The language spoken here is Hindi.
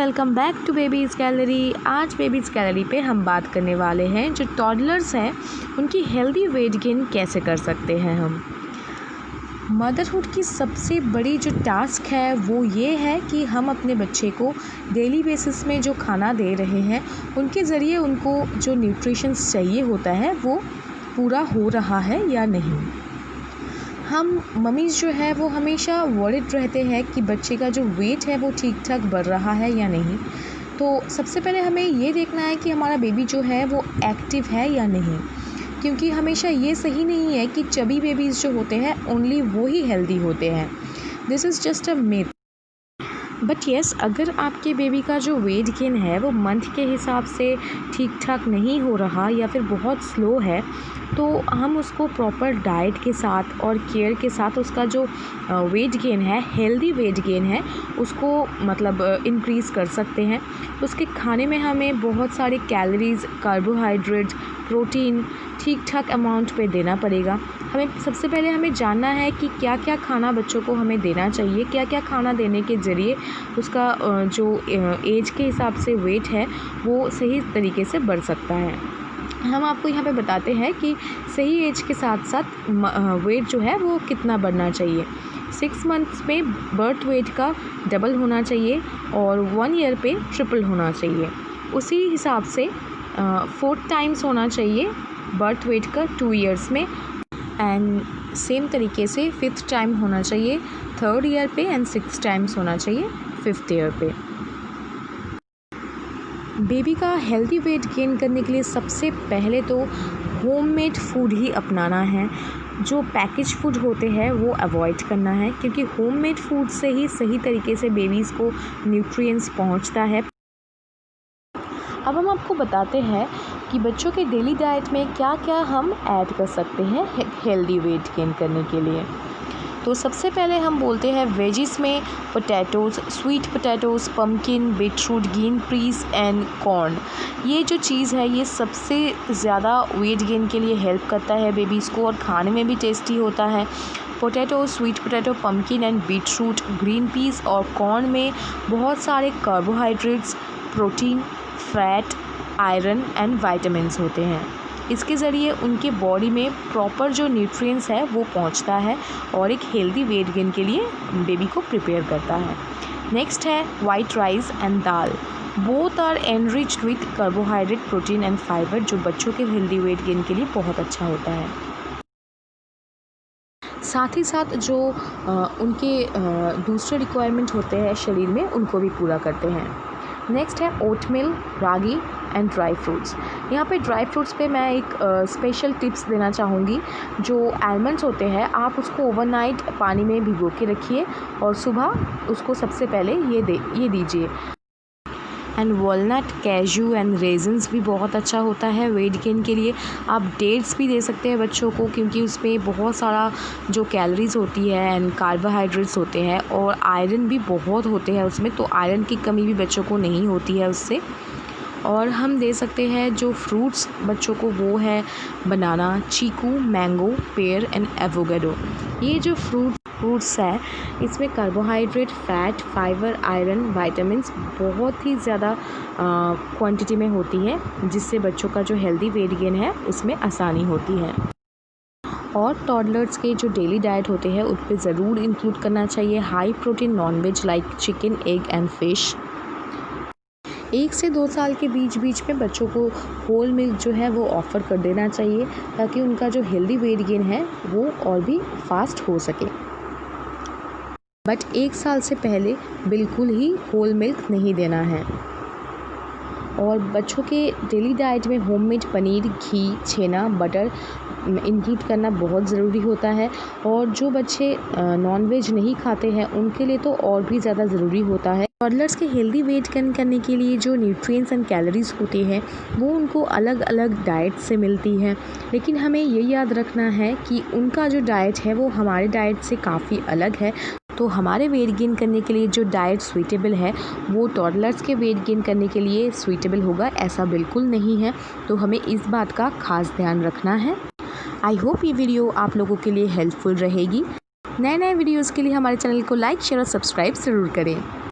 Welcome back to babies gallery. आज बेबीज़ गैलरी पे हम बात करने वाले हैं जो टॉडलर्स हैं उनकी हेल्दी वेट गेन कैसे कर सकते हैं हम। मदरहुड की सबसे बड़ी जो टास्क है वो ये है कि हम अपने बच्चे को डेली बेसिस में जो खाना दे रहे हैं उनके ज़रिए उनको जो न्यूट्रिशंस चाहिए होता है वो पूरा हो रहा है या नहीं। हम मम्मीज़ जो है वो हमेशा वरीड रहते हैं कि बच्चे का जो वेट है वो ठीक ठाक बढ़ रहा है या नहीं। तो सबसे पहले हमें ये देखना है कि हमारा बेबी जो है वो एक्टिव है या नहीं, क्योंकि हमेशा ये सही नहीं है कि चबी बेबीज़ जो होते हैं ओनली वो ही हेल्दी होते हैं। This is just a myth. But yes, अगर आपके बेबी का जो वेट गेन है वो मंथ के हिसाब से ठीक ठाक नहीं हो रहा या फिर बहुत स्लो है, तो हम उसको प्रॉपर डाइट के साथ और केयर के साथ उसका जो वेट गेन है, हेल्दी वेट गेन है, उसको मतलब इंक्रीज़ कर सकते हैं। उसके खाने में हमें बहुत सारे कैलोरीज़, कार्बोहाइड्रेट्स, प्रोटीन ठीक ठाक अमाउंट पे देना पड़ेगा। सबसे पहले हमें जानना है कि क्या क्या खाना बच्चों को हमें देना चाहिए, क्या क्या खाना देने के ज़रिए उसका जो एज के हिसाब से वेट है वो सही तरीके से बढ़ सकता है। हम आपको यहाँ पे बताते हैं कि सही एज के साथ साथ वेट जो है वो कितना बढ़ना चाहिए। 6 मंथ्स में बर्थ वेट का डबल होना चाहिए और 1 ईयर पे ट्रिपल होना चाहिए। उसी हिसाब से 4 टाइम्स होना चाहिए बर्थ वेट का 2 ईयर्स में, एंड सेम तरीके से 5th टाइम होना चाहिए 3rd ईयर पे, एंड 6 टाइम्स होना चाहिए 5th ईयर पे। बेबी का हेल्दी वेट गेन करने के लिए सबसे पहले तो होममेड फूड ही अपनाना है। जो पैकेज फूड होते हैं वो अवॉइड करना है, क्योंकि होममेड फूड से ही सही तरीके से बेबीज़ को न्यूट्रिएंट्स पहुंचता है। अब हम आपको बताते हैं कि बच्चों के डेली डाइट में क्या क्या हम ऐड कर सकते हैं हेल्दी वेट गेन करने के लिए। तो सबसे पहले हम बोलते हैं वेजिस में potatoes, sweet potatoes, pumpkin, beetroot, green peas and corn. ये जो चीज़ है ये सबसे ज़्यादा वेट गेन के लिए हेल्प करता है बेबीज़ को, और खाने में भी टेस्टी होता है। Potato, sweet potato, pumpkin and beetroot, green peas और कॉर्न में बहुत सारे carbohydrates, protein, fat, iron and vitamins होते हैं। इसके ज़रिए उनके बॉडी में प्रॉपर जो न्यूट्रिएंट्स है वो पहुंचता है और एक हेल्दी वेट गेन के लिए बेबी को प्रिपेयर करता है। नेक्स्ट है white rice and dal. Both are enriched with carbohydrate, protein and fibre, जो बच्चों के हेल्दी वेट गेन के लिए बहुत अच्छा होता है। साथ ही साथ जो उनके दूसरे रिक्वायरमेंट होते हैं शरीर में उनको भी पूरा करते हैं। नेक्स्ट है oatmeal, ragi and dry fruits. यहाँ पे ड्राई फ्रूट्स पे मैं एक स्पेशल टिप्स देना चाहूँगी। जो आलमंड्स होते हैं आप उसको ओवरनाइट पानी में भिगो के रखिए और सुबह उसको सबसे पहले ये दीजिए। एंड वॉलनट, कैजू एंड रेजन्स भी बहुत अच्छा होता है वेट गेन के लिए। आप डेट्स भी दे सकते हैं बच्चों को, क्योंकि उसमें बहुत सारा जो कैलोरीज़ होती है एंड कार्बोहाइड्रेट्स होते हैं और आयरन भी बहुत होते हैं उसमें, तो आयरन की कमी भी बच्चों को नहीं होती है उससे। और हम दे सकते हैं जो फ्रूट्स बच्चों को वो है बनाना, चीकू, मैंगो, पेयर एंड एवोकाडो। ये जो फ्रूट्स है इसमें carbohydrate, fat, fibre, iron, vitamins बहुत ही ज़्यादा क्वांटिटी में होती है, जिससे बच्चों का जो हेल्दी वेट गेन है उसमें आसानी होती है। और टॉडलर्स के जो डेली डाइट होते हैं उन पर ज़रूर इंक्लूड करना चाहिए high protein nonveg like chicken, egg and fish. 1 से 2 साल के बीच में बच्चों को होल मिल्क जो है वो ऑफ़र कर देना चाहिए, ताकि उनका जो हेल्दी वेट गेन है वो और भी फास्ट हो सके। बट 1 साल से पहले बिल्कुल ही होल मिल्क नहीं देना है। और बच्चों के डेली डाइट में होममेड पनीर, घी, छेना, बटर इंक्लूड करना बहुत ज़रूरी होता है। और जो बच्चे नॉनवेज नहीं खाते हैं उनके लिए तो और भी ज़्यादा ज़रूरी होता है। टॉडलर्स के हेल्दी वेट गेन करने के लिए जो न्यूट्रिएंट्स एंड कैलोरीज़ होती हैं वो उनको अलग अलग डाइट से मिलती है, लेकिन हमें ये याद रखना है कि उनका जो डाइट है वो हमारे डाइट से काफ़ी अलग है। तो हमारे वेट गेन करने के लिए जो डाइट सूटेबल है वो टॉडलर्स के वेट गेन करने के लिए सूटेबल होगा ऐसा बिल्कुल नहीं है। तो हमें इस बात का खास ध्यान रखना है। आई होप ये वीडियो आप लोगों के लिए हेल्पफुल रहेगी। नए वीडियोज़ के लिए हमारे चैनल को लाइक, शेयर और सब्सक्राइब ज़रूर करें।